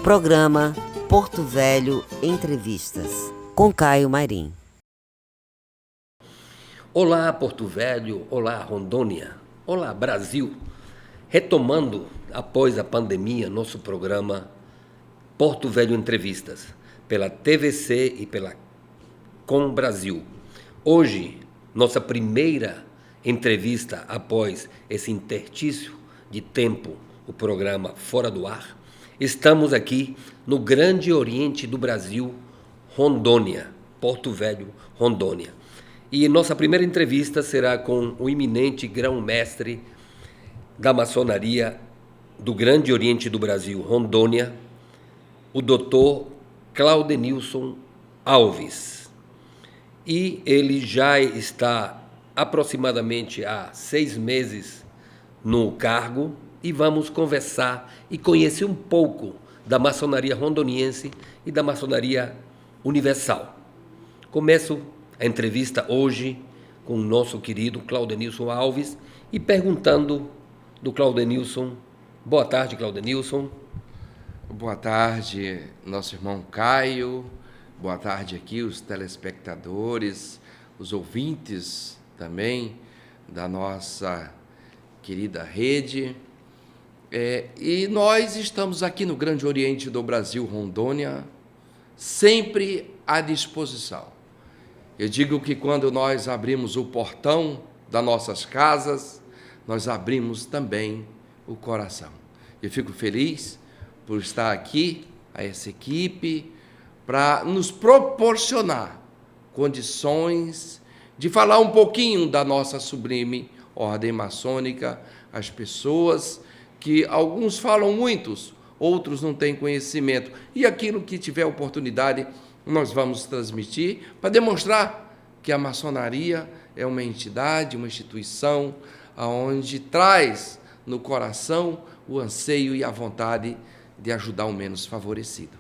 Programa Porto Velho Entrevistas, com Caio Mairim. Olá, Porto Velho, olá, Rondônia, olá, Brasil. Retomando, após a pandemia, nosso programa Porto Velho Entrevistas, pela TVC e pela Com Brasil. Hoje, nossa primeira entrevista após esse interstício de tempo, o programa Fora do Ar. Estamos aqui no Grande Oriente do Brasil, Rondônia, Porto Velho, Rondônia. E nossa primeira entrevista será com o eminente grão-mestre da maçonaria do Grande Oriente do Brasil, Rondônia, o Dr. Claudenilson Alves. E ele já está aproximadamente há 6 meses no cargo, e vamos conversar e conhecer um pouco da maçonaria rondoniense e da maçonaria universal. Começo a entrevista hoje com o nosso querido Claudenilson Alves e perguntando do Claudenilson. Boa tarde, Claudenilson. Boa tarde, nosso irmão Caio. Boa tarde aqui os telespectadores, os ouvintes também da nossa querida rede. E nós estamos aqui no Grande Oriente do Brasil, Rondônia, sempre à disposição. Eu digo que quando nós abrimos o portão das nossas casas, nós abrimos também o coração. Eu fico feliz por estar aqui, a essa equipe, para nos proporcionar condições de falar um pouquinho da nossa sublime ordem maçônica às pessoas que alguns falam muitos, outros não têm conhecimento. E aquilo que tiver oportunidade, nós vamos transmitir para demonstrar que a maçonaria é uma entidade, uma instituição, onde traz no coração o anseio e a vontade de ajudar o menos favorecido.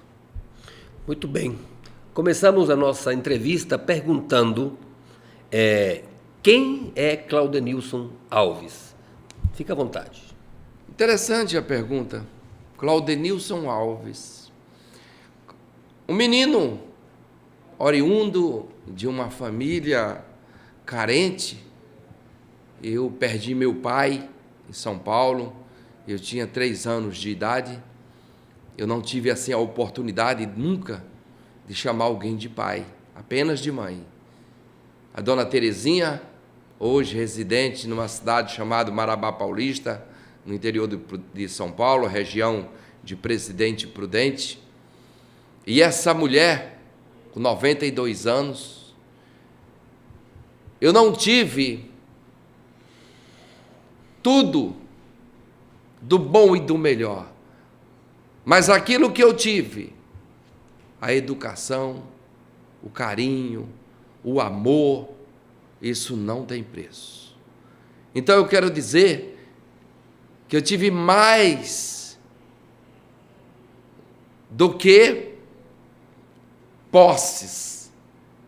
Muito bem. Começamos a nossa entrevista perguntando quem é Claudenilson Alves? Fica à vontade. Interessante a pergunta. Claudenilson Alves. Um menino oriundo de uma família carente. Eu perdi meu pai em São Paulo. Eu tinha 3 anos de idade. Eu não tive assim a oportunidade nunca de chamar alguém de pai, apenas de mãe. A dona Terezinha, hoje residente numa cidade chamada Marabá Paulista, no interior de São Paulo, região de Presidente Prudente. E essa mulher, com 92 anos, eu não tive tudo do bom e do melhor, mas aquilo que eu tive, a educação, o carinho, o amor, isso não tem preço. Então eu quero dizer que eu tive mais do que posses,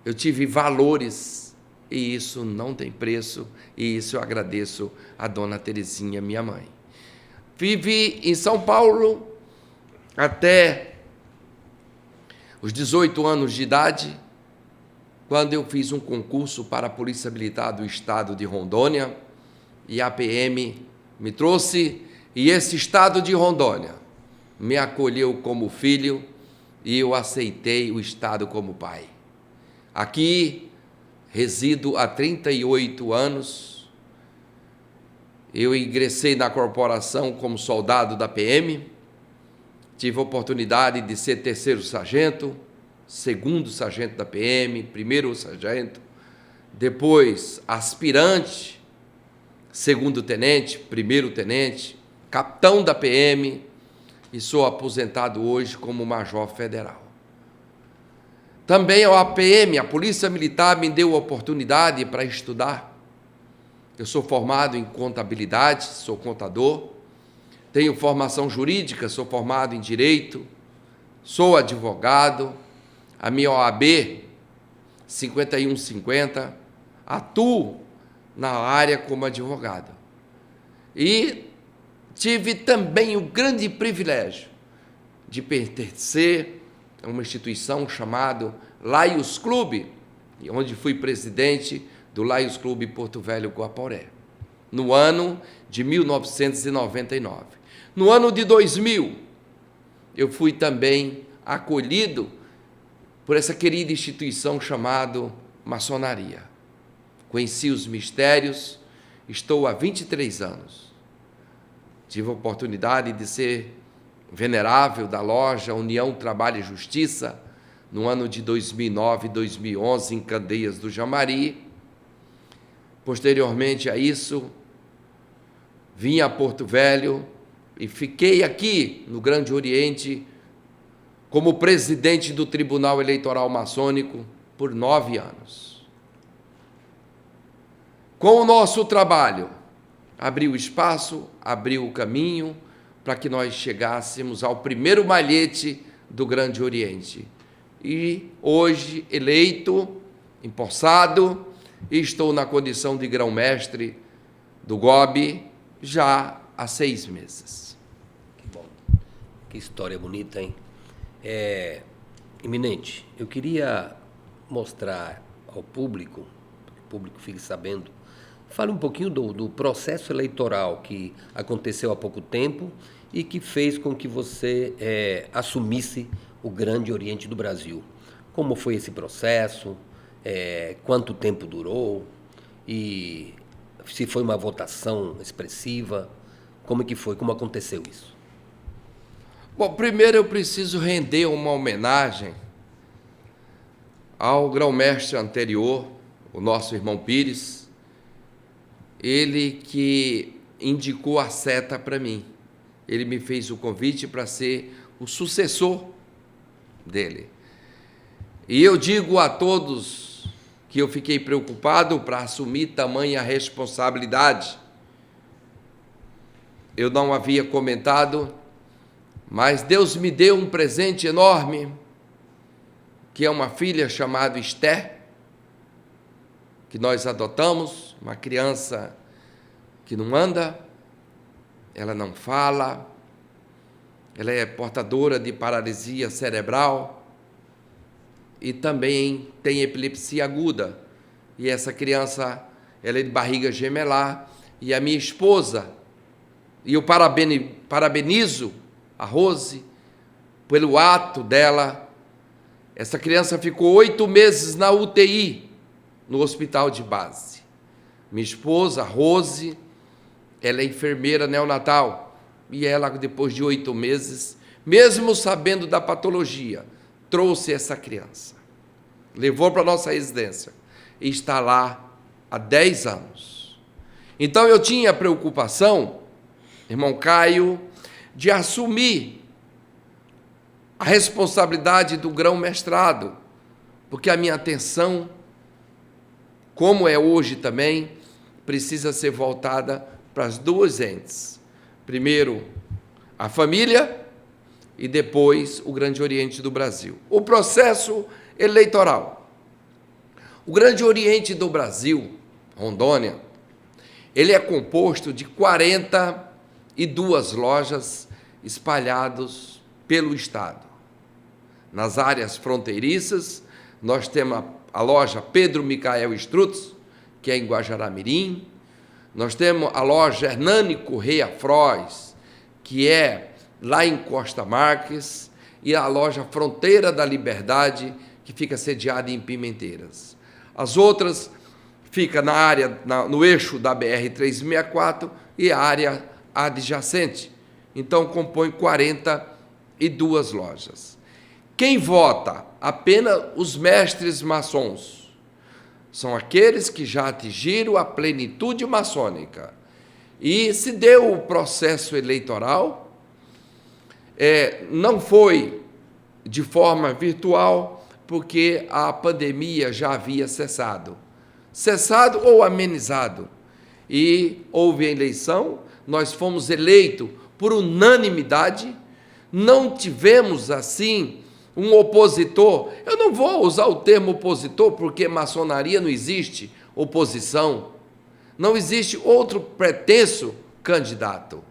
eu tive valores, e isso não tem preço, e isso eu agradeço a dona Terezinha, minha mãe. Vivi em São Paulo até os 18 anos de idade, quando eu fiz um concurso para a Polícia Militar do Estado de Rondônia, e a PM me trouxe, e esse estado de Rondônia me acolheu como filho, e eu aceitei o estado como pai. Aqui resido há 38 anos, eu ingressei na corporação como soldado da PM, tive a oportunidade de ser 3º sargento, 2º sargento da PM, 1º sargento, depois aspirante, 2º tenente, 1º tenente, capitão da PM, e sou aposentado hoje como major federal. Também a APM, a Polícia Militar, me deu a oportunidade para estudar. Eu sou formado em contabilidade, sou contador, tenho formação jurídica, sou formado em Direito, sou advogado, a minha OAB 5150, atuo na área como advogado. E tive também o grande privilégio de pertencer a uma instituição chamada Lions Club, onde fui presidente do Lions Club Porto Velho Guaporé, no ano de 1999. No ano de 2000, eu fui também acolhido por essa querida instituição chamada maçonaria. Conheci os mistérios, estou há 23 anos. Tive a oportunidade de ser venerável da loja União Trabalho e Justiça, no ano de 2009 e 2011, em Candeias do Jamari. Posteriormente a isso, vim a Porto Velho e fiquei aqui no Grande Oriente como presidente do Tribunal Eleitoral Maçônico por 9 anos. Com o nosso trabalho, abriu espaço, abriu o caminho para que nós chegássemos ao primeiro malhete do Grande Oriente. E hoje, eleito, empossado, estou na condição de grão-mestre do GOB já há 6 meses. Que bom. Que história bonita, hein? Eminente, eu queria mostrar ao público, que o público fique sabendo, fale um pouquinho do processo eleitoral que aconteceu há pouco tempo e que fez com que você assumisse o Grande Oriente do Brasil. Como foi esse processo? Quanto tempo durou? E se foi uma votação expressiva? Como é que foi? Como aconteceu isso? Bom, primeiro eu preciso render uma homenagem ao grão-mestre anterior, o nosso irmão Pires, ele que indicou a seta para mim. Ele me fez o convite para ser o sucessor dele. E eu digo a todos que eu fiquei preocupado para assumir tamanha responsabilidade. Eu não havia comentado, mas Deus me deu um presente enorme, que é uma filha chamada Esther, que nós adotamos, uma criança que não anda, ela não fala, ela é portadora de paralisia cerebral e também tem epilepsia aguda. E essa criança, ela é de barriga gemelar, e a minha esposa, e eu parabenizo a Rose pelo ato dela. Essa criança ficou 8 meses na UTI, no hospital de base. Minha esposa, Rose, ela é enfermeira neonatal, e ela, depois de 8 meses, mesmo sabendo da patologia, trouxe essa criança, levou para a nossa residência, e está lá há 10 anos. Então eu tinha preocupação, irmão Caio, de assumir a responsabilidade do grão-mestrado, porque a minha atenção, como é hoje também, precisa ser voltada para as 2 entes. Primeiro, a família e depois o Grande Oriente do Brasil. O processo eleitoral. O Grande Oriente do Brasil, Rondônia, ele é composto de 42 lojas espalhadas pelo estado. Nas áreas fronteiriças, nós temos a loja Pedro Micael Strutz, que é em Guajará-Mirim. Nós temos a loja Hernani Correia Frois, que é lá em Costa Marques, e a loja Fronteira da Liberdade, que fica sediada em Pimenteiras. As outras ficam na área, no eixo da BR-364 e a área adjacente. Então, compõe 42 lojas. Quem vota? Apenas os mestres maçons. São aqueles que já atingiram a plenitude maçônica. E se deu o processo eleitoral, não foi de forma virtual, porque a pandemia já havia cessado ou amenizado. E houve a eleição, nós fomos eleitos por unanimidade. Não tivemos, assim, um opositor. Eu não vou usar o termo opositor, porque maçonaria não existe oposição. Não existe outro pretenso candidato.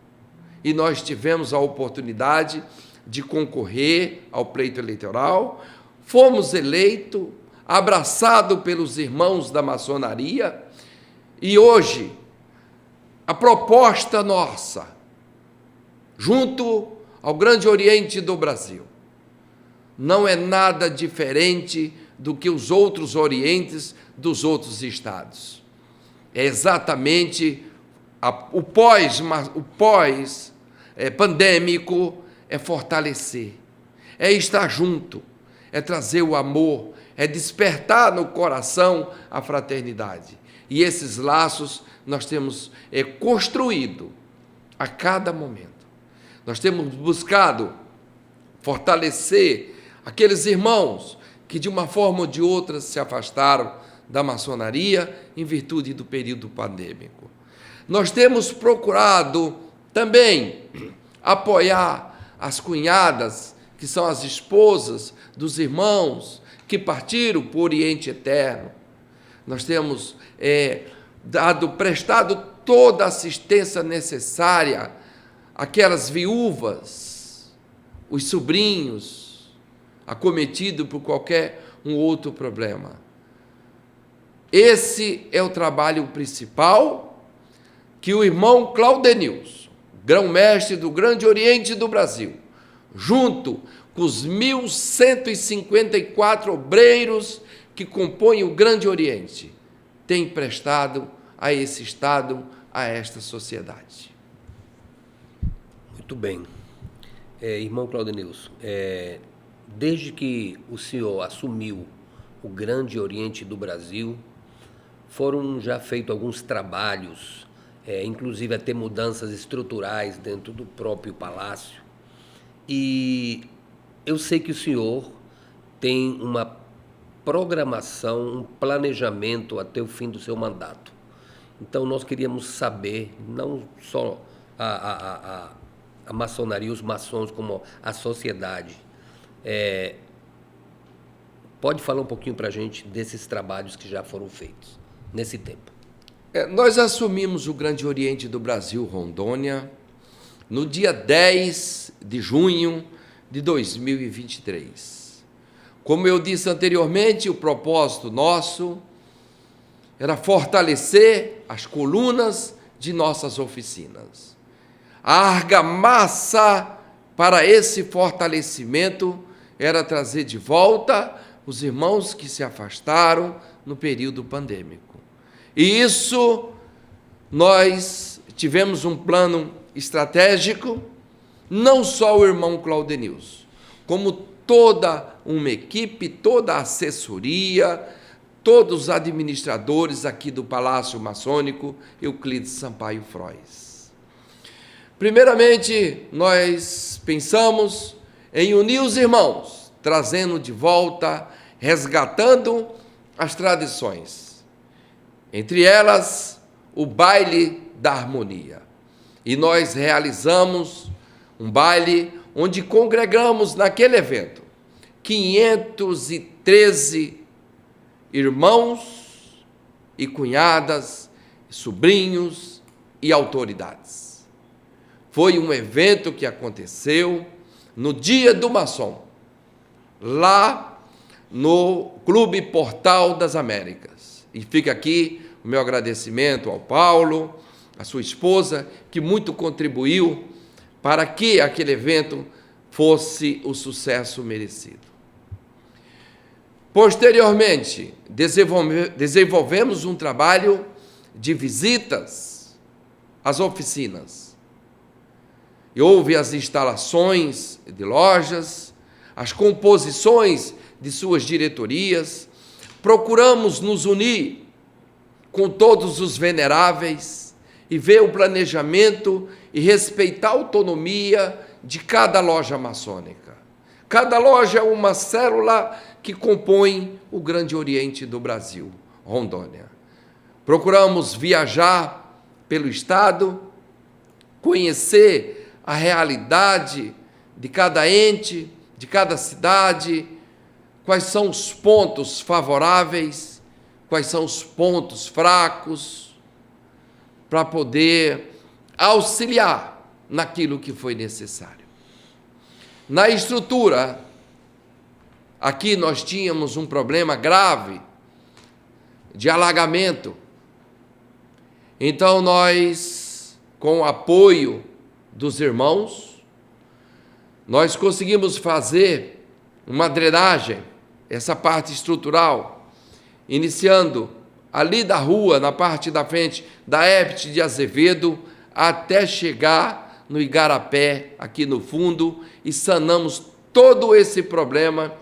E nós tivemos a oportunidade de concorrer ao pleito eleitoral, fomos eleitos, abraçados pelos irmãos da maçonaria, e hoje a proposta nossa, junto ao Grande Oriente do Brasil, não é nada diferente do que os outros orientes dos outros estados. É exatamente o pós-pandêmico, é fortalecer, é estar junto, é trazer o amor, é despertar no coração a fraternidade. E esses laços nós temos construído a cada momento. Nós temos buscado fortalecer aqueles irmãos que, de uma forma ou de outra, se afastaram da maçonaria em virtude do período pandêmico. Nós temos procurado também apoiar as cunhadas, que são as esposas dos irmãos que partiram para o Oriente Eterno. Nós temos prestado toda a assistência necessária àquelas viúvas, os sobrinhos, acometidos por qualquer um outro problema. Esse é o trabalho principal que o irmão Claudenilson, grão-mestre do Grande Oriente do Brasil, junto com os 1.154 obreiros que compõem o Grande Oriente, tem prestado a esse Estado, a esta sociedade. Muito bem. Irmão Claudenilson, desde que o senhor assumiu o Grande Oriente do Brasil, foram já feitos alguns trabalhos, inclusive até mudanças estruturais dentro do próprio palácio. E eu sei que o senhor tem uma programação, um planejamento até o fim do seu mandato. Então, nós queríamos saber, não só a maçonaria, os maçons, como a sociedade. Pode falar um pouquinho para a gente desses trabalhos que já foram feitos nesse tempo? Nós assumimos o Grande Oriente do Brasil, Rondônia, no dia 10 de junho de 2023. Como eu disse anteriormente, o propósito nosso era fortalecer as colunas de nossas oficinas. A argamassa para esse fortalecimento era trazer de volta os irmãos que se afastaram no período pandêmico. E isso, nós tivemos um plano estratégico, não só o irmão Claudenilson, como toda uma equipe, toda a assessoria, todos os administradores aqui do Palácio Maçônico Euclides Sampaio Frois. Primeiramente, nós pensamos em unir os irmãos, trazendo de volta, resgatando as tradições. Entre elas, o baile da harmonia. E nós realizamos um baile onde congregamos naquele evento 513 irmãos e cunhadas, sobrinhos e autoridades. Foi um evento que aconteceu no Dia do Maçom, lá no Clube Portal das Américas. E fica aqui o meu agradecimento ao Paulo, à sua esposa, que muito contribuiu para que aquele evento fosse o sucesso merecido. Posteriormente, desenvolvemos um trabalho de visitas às oficinas. E houve as instalações de lojas, as composições de suas diretorias. Procuramos nos unir com todos os veneráveis e ver o planejamento e respeitar a autonomia de cada loja maçônica. Cada loja é uma célula que compõe o Grande Oriente do Brasil, Rondônia. Procuramos viajar pelo estado, conhecer a realidade de cada ente, de cada cidade, quais são os pontos favoráveis, quais são os pontos fracos, para poder auxiliar naquilo que foi necessário. Na estrutura, aqui nós tínhamos um problema grave de alagamento. Então nós, com o apoio dos irmãos, nós conseguimos fazer uma drenagem, essa parte estrutural, iniciando ali da rua, na parte da frente da Epte de Azevedo, até chegar no Igarapé, aqui no fundo, e sanamos todo esse problema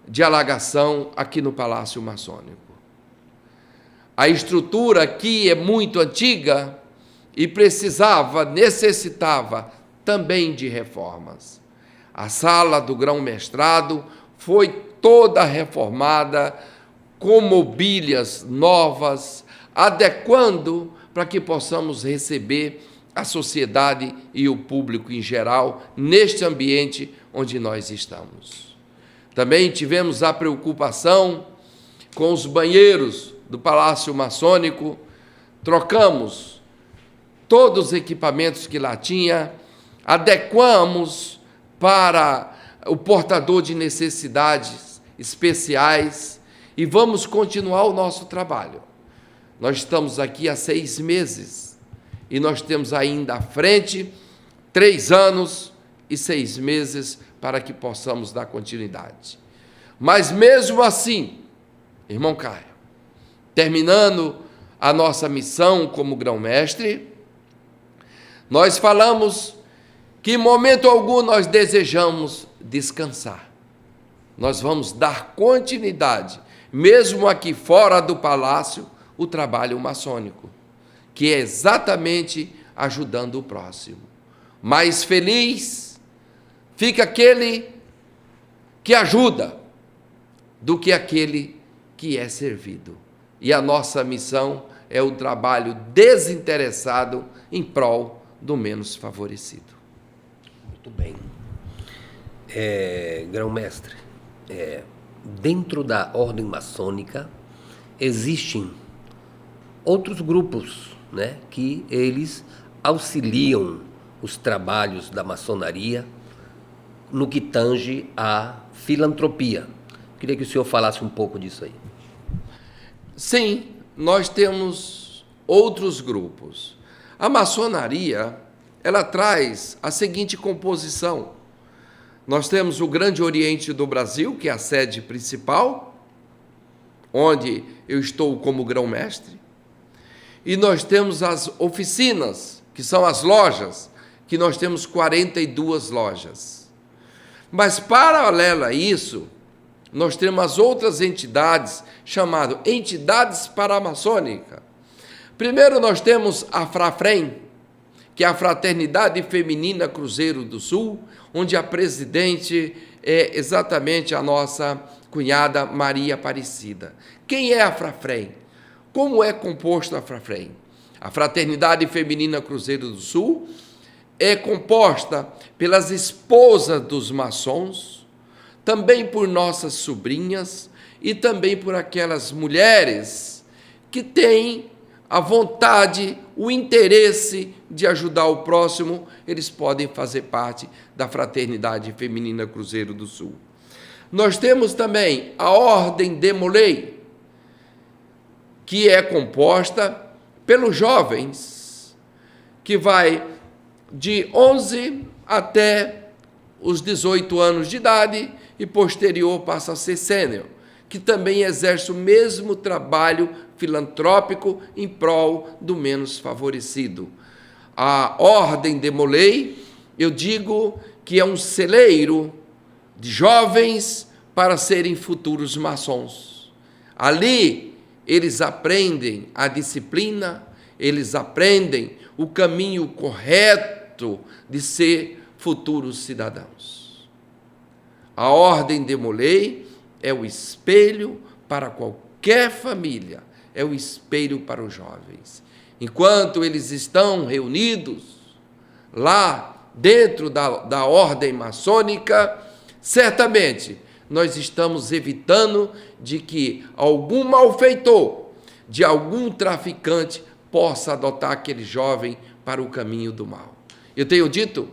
de alagação aqui no Palácio Maçônico. A estrutura aqui é muito antiga e necessitava também de reformas. A sala do grão-mestrado foi toda reformada, com mobílias novas, adequando para que possamos receber a sociedade e o público em geral neste ambiente onde nós estamos. Também tivemos a preocupação com os banheiros do Palácio Maçônico, trocamos todos os equipamentos que lá tinha, adequamos para o portador de necessidades especiais e vamos continuar o nosso trabalho. Nós estamos aqui há 6 meses e nós temos ainda à frente 3 anos e 6 meses para que possamos dar continuidade. Mas mesmo assim, irmão Caio, terminando a nossa missão como grão-mestre, nós falamos que em momento algum nós desejamos descansar. Nós vamos dar continuidade, mesmo aqui fora do palácio, o trabalho maçônico, que é exatamente ajudando o próximo. Mais feliz fica aquele que ajuda do que aquele que é servido. E a nossa missão é o trabalho desinteressado em prol do menos favorecido. Muito bem. Grão-mestre, dentro da ordem maçônica existem outros grupos, né, que eles auxiliam os trabalhos da maçonaria no que tange à filantropia. Queria que o senhor falasse um pouco disso aí. Sim, nós temos outros grupos. A maçonaria, ela traz a seguinte composição. Nós temos o Grande Oriente do Brasil, que é a sede principal, onde eu estou como grão-mestre, e nós temos as oficinas, que são as lojas, que nós temos 42 lojas. Mas, paralelo a isso, nós temos as outras entidades, chamadas entidades paramaçônicas. Primeiro nós temos a Frafrem, que é a Fraternidade Feminina Cruzeiro do Sul, onde a presidente é exatamente a nossa cunhada Maria Aparecida. Quem é a Frafrem? Como é composta a Frafrem? A Fraternidade Feminina Cruzeiro do Sul é composta pelas esposas dos maçons, também por nossas sobrinhas e também por aquelas mulheres que têm a vontade, o interesse de ajudar o próximo, eles podem fazer parte da Fraternidade Feminina Cruzeiro do Sul. Nós temos também a Ordem de Molay, que é composta pelos jovens, que vai de 11 até os 18 anos de idade e posterior passa a ser sênior, que também exerce o mesmo trabalho filantrópico em prol do menos favorecido. A Ordem de Molay, eu digo que é um celeiro de jovens para serem futuros maçons. Ali eles aprendem a disciplina, eles aprendem o caminho correto de ser futuros cidadãos. A Ordem de Molay é o espelho para qualquer família, é o espelho para os jovens. Enquanto eles estão reunidos lá dentro da ordem maçônica, certamente nós estamos evitando de que algum malfeitor, de algum traficante, possa adotar aquele jovem para o caminho do mal. Eu tenho dito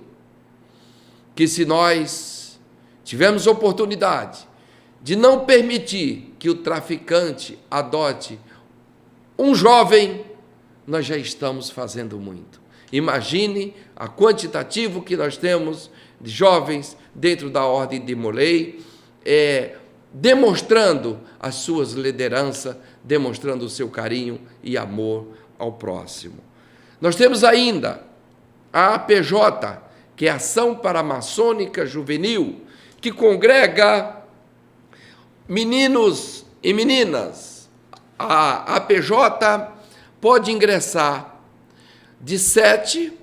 que se nós tivermos oportunidade de não permitir que o traficante adote um jovem, nós já estamos fazendo muito. Imagine a quantitativo que nós temos de jovens dentro da ordem de Molay, demonstrando as suas lideranças, demonstrando o seu carinho e amor ao próximo. Nós temos ainda a APJ, que é a Ação Paramaçônica Juvenil, que congrega meninos e meninas. A APJ pode ingressar de 7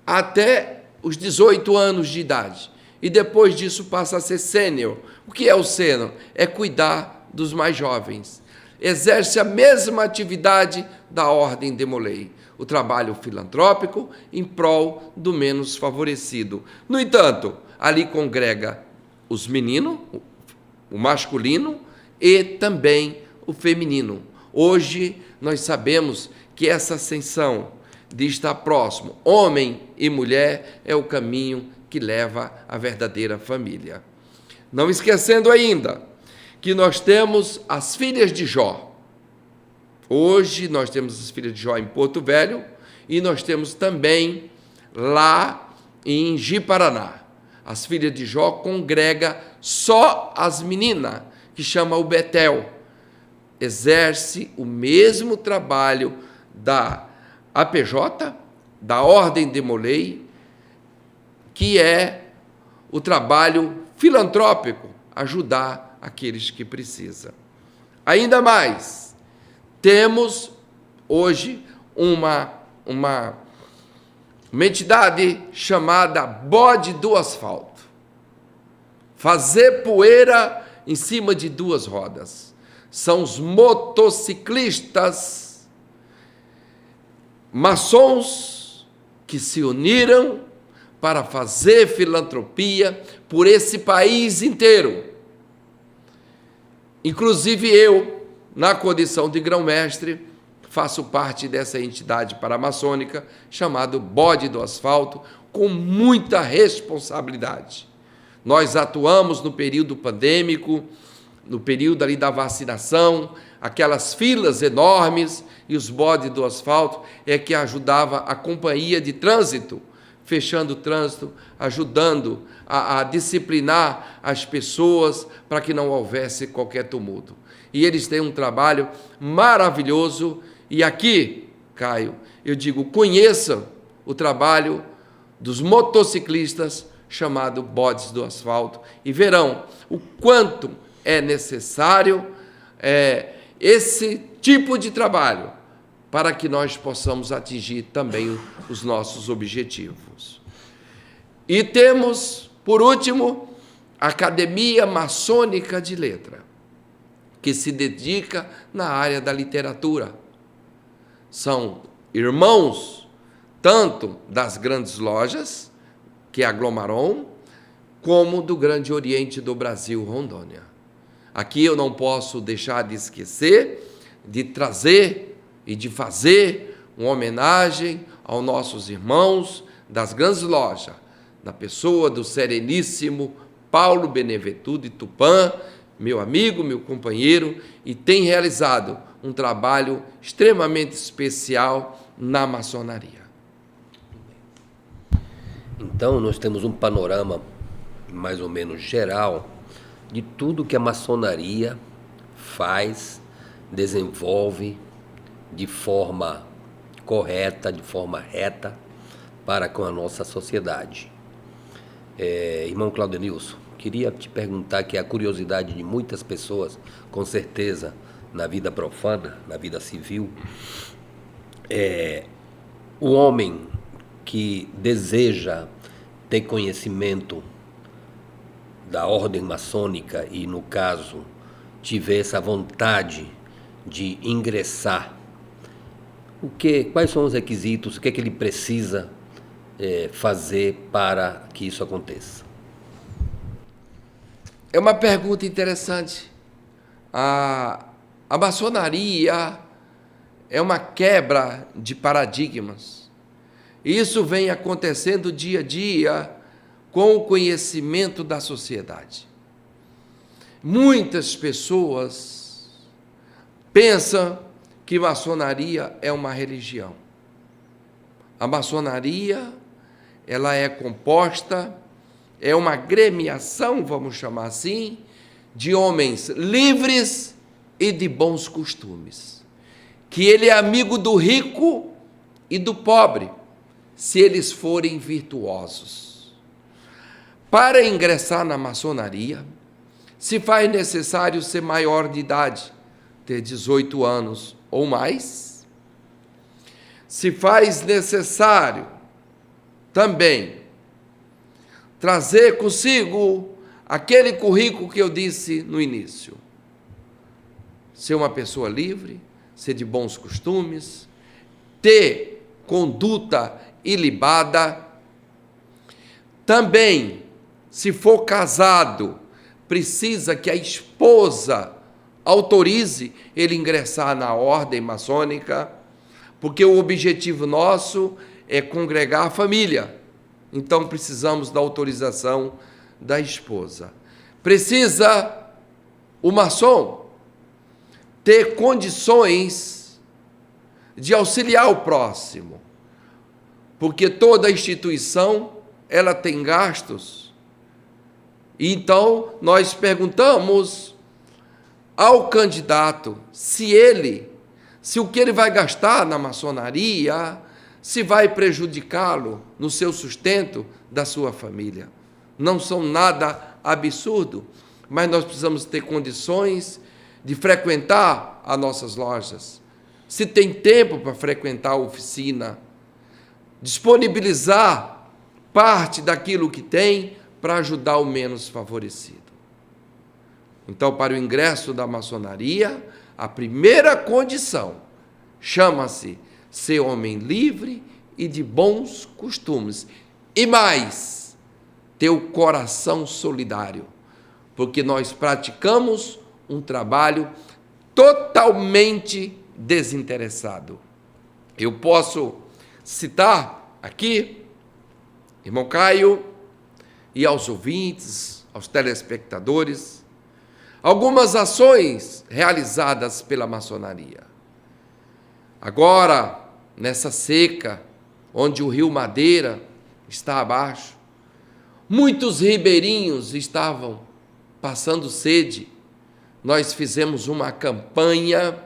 até os 18 anos de idade. E depois disso passa a ser sênior. O que é o sênior? É cuidar dos mais jovens. Exerce a mesma atividade da Ordem de Molay, o trabalho filantrópico em prol do menos favorecido. No entanto, ali congrega os meninos, o masculino e também o feminino. Hoje nós sabemos que essa ascensão de estar próximo, homem e mulher, é o caminho que leva à verdadeira família. Não esquecendo ainda que nós temos as filhas de Jó. Hoje nós temos as filhas de Jó em Porto Velho e nós temos também lá em Ji-Paraná. As filhas de Jó congrega só as meninas, que chama o Betel. Exerce o mesmo trabalho da APJ, da Ordem de Molay, que é o trabalho filantrópico, ajudar aqueles que precisam. Ainda mais, temos hoje uma entidade chamada Bode do Asfalto. Fazer poeira em cima de 2 rodas. São os motociclistas maçons que se uniram para fazer filantropia por esse país inteiro. Inclusive eu, na condição de grão-mestre, faço parte dessa entidade paramaçônica chamada Bode do Asfalto, com muita responsabilidade. Nós atuamos no período pandêmico, no período ali da vacinação, aquelas filas enormes, e os bodes do asfalto é que ajudava a companhia de trânsito, fechando o trânsito, ajudando a disciplinar as pessoas para que não houvesse qualquer tumulto. E eles têm um trabalho maravilhoso. E aqui, Caio, eu digo, conheçam o trabalho dos motociclistas chamado Bodes do Asfalto e verão o quanto é necessário esse tipo de trabalho para que nós possamos atingir também os nossos objetivos. E temos, por último, a Academia Maçônica de Letra, que se dedica na área da literatura. São irmãos tanto das grandes lojas, que é a Glomaron, como do Grande Oriente do Brasil, Rondônia. Aqui eu não posso deixar de esquecer de trazer e de fazer uma homenagem aos nossos irmãos das grandes lojas, na pessoa do Sereníssimo Paulo Benevetudo de Tupã, meu amigo, meu companheiro, e tem realizado um trabalho extremamente especial na maçonaria. Então, nós temos um panorama mais ou menos geral de tudo que a maçonaria faz, desenvolve de forma correta, de forma reta, para com a nossa sociedade. Irmão Claudenilson, queria te perguntar, que é a curiosidade de muitas pessoas, com certeza, na vida profana, na vida civil, o homem que deseja ter conhecimento da ordem maçônica e, no caso, tiver essa vontade de ingressar, quais são os requisitos, o que é que ele precisa fazer para que isso aconteça? É uma pergunta interessante. A maçonaria é uma quebra de paradigmas. Isso vem acontecendo dia a dia com o conhecimento da sociedade. Muitas pessoas pensam que maçonaria é uma religião. A maçonaria, ela é composta, é uma gremiação, vamos chamar assim, de homens livres e de bons costumes. Que ele é amigo do rico e do pobre, se eles forem virtuosos. Para ingressar na maçonaria, se faz necessário ser maior de idade, ter 18 anos ou mais. Se faz necessário também trazer consigo aquele currículo que eu disse no início. Ser uma pessoa livre, ser de bons costumes, ter conduta ilibada. Também, se for casado, precisa que a esposa autorize ele ingressar na ordem maçônica, porque o objetivo nosso é congregar a família. Então, precisamos da autorização da esposa. Precisa o maçom ter condições de auxiliar o próximo, porque toda instituição ela tem gastos. Então, nós perguntamos ao candidato se o que ele vai gastar na maçonaria, se vai prejudicá-lo no seu sustento da sua família. Não são nada absurdo, mas nós precisamos ter condições de frequentar as nossas lojas. Se tem tempo para frequentar a oficina, disponibilizar parte daquilo que tem para ajudar o menos favorecido. Então, para o ingresso da maçonaria, a primeira condição chama-se ser homem livre e de bons costumes. E mais, ter o coração solidário, porque nós praticamos um trabalho totalmente desinteressado. Eu posso citar aqui, irmão Caio, e aos ouvintes, aos telespectadores, algumas ações realizadas pela maçonaria. Agora, nessa seca, onde o rio Madeira está abaixo, muitos ribeirinhos estavam passando sede. Nós fizemos uma campanha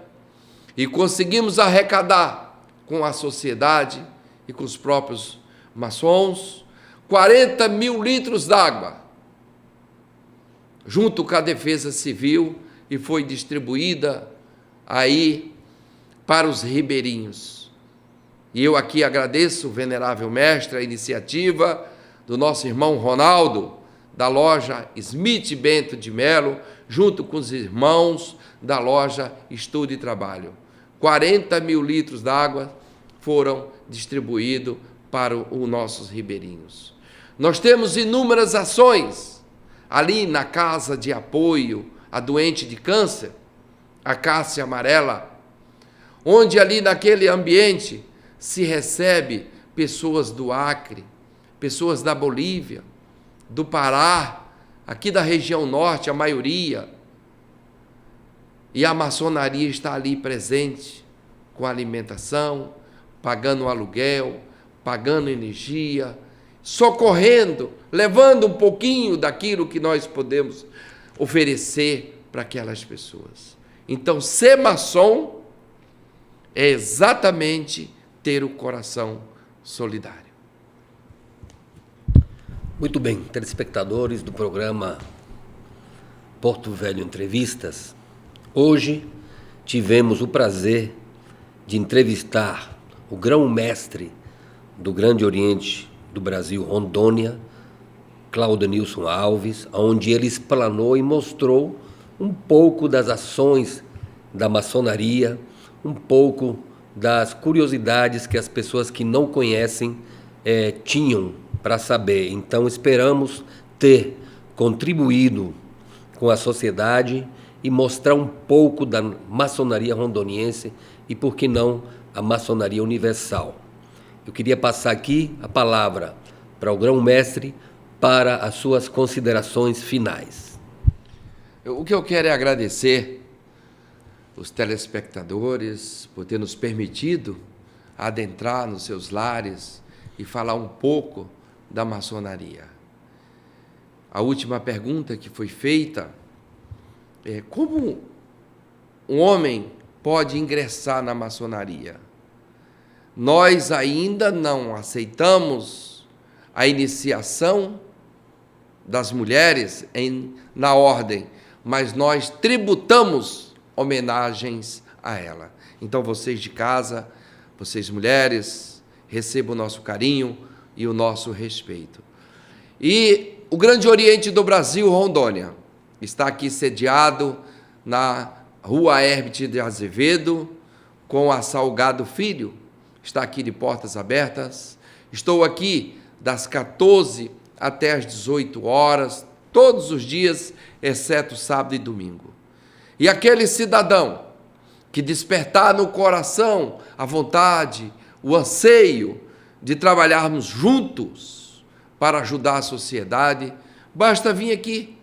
e conseguimos arrecadar com a sociedade e com os próprios maçons 40 mil litros d'água, junto com a Defesa Civil, e foi distribuída aí para os ribeirinhos. E eu aqui agradeço, venerável mestre, a iniciativa do nosso irmão Ronaldo, da loja Smith Bento de Melo, junto com os irmãos da loja Estudo e Trabalho. 40 mil litros d'água foram distribuídos para os nossos ribeirinhos. Nós temos inúmeras ações ali na casa de apoio a doente de câncer, a Cássia Amarela, onde ali naquele ambiente se recebe pessoas do Acre, pessoas da Bolívia, do Pará, aqui da região norte, a maioria. E a maçonaria está ali presente, com alimentação, pagando aluguel, pagando energia, socorrendo, levando um pouquinho daquilo que nós podemos oferecer para aquelas pessoas. Então, ser maçom é exatamente ter o coração solidário. Muito bem, telespectadores do programa Porto Velho Entrevistas, hoje tivemos o prazer de entrevistar o grão-mestre do Grande Oriente do Brasil, Rondônia, Claudenilson Alves, onde ele explanou e mostrou um pouco das ações da maçonaria, um pouco das curiosidades que as pessoas que não conhecem tinham para saber. Então, esperamos ter contribuído com a sociedade e mostrar um pouco da maçonaria rondoniense e, por que não, a maçonaria universal. Eu queria passar aqui a palavra para o grão-mestre para as suas considerações finais. O que eu quero é agradecer os telespectadores por ter nos permitido adentrar nos seus lares e falar um pouco da maçonaria. A última pergunta que foi feita é: como um homem pode ingressar na maçonaria? Nós ainda não aceitamos a iniciação das mulheres na ordem, mas nós tributamos homenagens a ela. Então, vocês de casa, vocês mulheres, recebam o nosso carinho e o nosso respeito. E o Grande Oriente do Brasil, Rondônia, está aqui sediado na Rua Herbert de Azevedo, com a Salgado Filho, está aqui de portas abertas. Estou aqui das 14 até as 18 horas, todos os dias, exceto sábado e domingo. E aquele cidadão que despertar no coração a vontade, o anseio de trabalharmos juntos para ajudar a sociedade, basta vir aqui,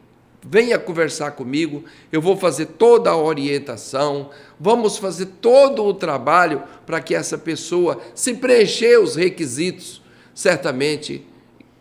venha conversar comigo, eu vou fazer toda a orientação, vamos fazer todo o trabalho para que essa pessoa, se preencher os requisitos, certamente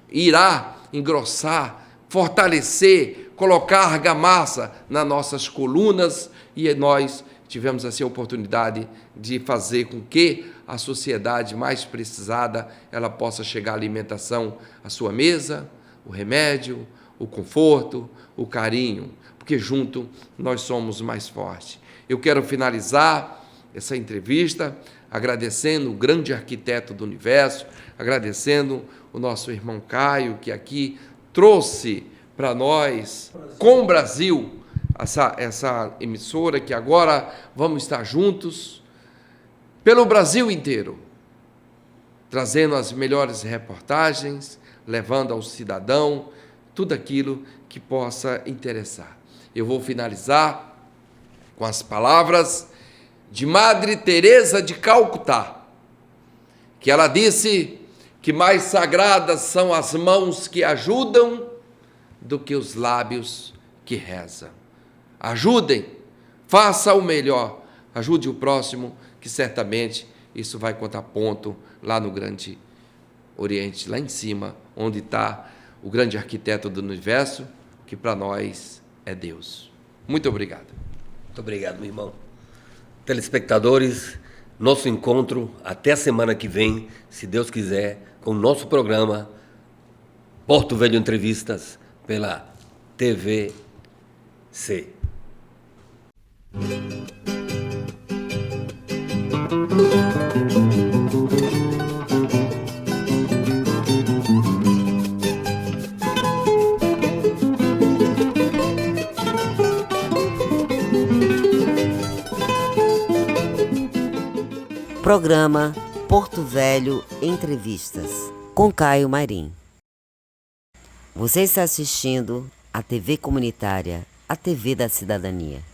irá engrossar, fortalecer, colocar argamassa nas nossas colunas, e nós tivemos assim a oportunidade de fazer com que a sociedade mais precisada ela possa chegar à alimentação à sua mesa, o remédio, o conforto, o carinho, porque junto nós somos mais fortes. Eu quero finalizar essa entrevista agradecendo o grande arquiteto do universo, agradecendo o nosso irmão Caio, que aqui trouxe para nós, com o Brasil, essa emissora, que agora vamos estar juntos, pelo Brasil inteiro, trazendo as melhores reportagens, levando ao cidadão tudo aquilo que possa interessar. Eu vou finalizar com as palavras de Madre Teresa de Calcutá, que ela disse que mais sagradas são as mãos que ajudam do que os lábios que rezam. Ajudem, faça o melhor, ajude o próximo, que certamente isso vai contar ponto lá no Grande Oriente, lá em cima, onde está o grande arquiteto do universo, que para nós é Deus. Muito obrigado. Muito obrigado, meu irmão. Telespectadores, nosso encontro até a semana que vem, se Deus quiser, com o nosso programa Porto Velho Entrevistas pela TVC. Programa Porto Velho Entrevistas, com Caio Mairim. Você está assistindo a TV comunitária, a TV da Cidadania.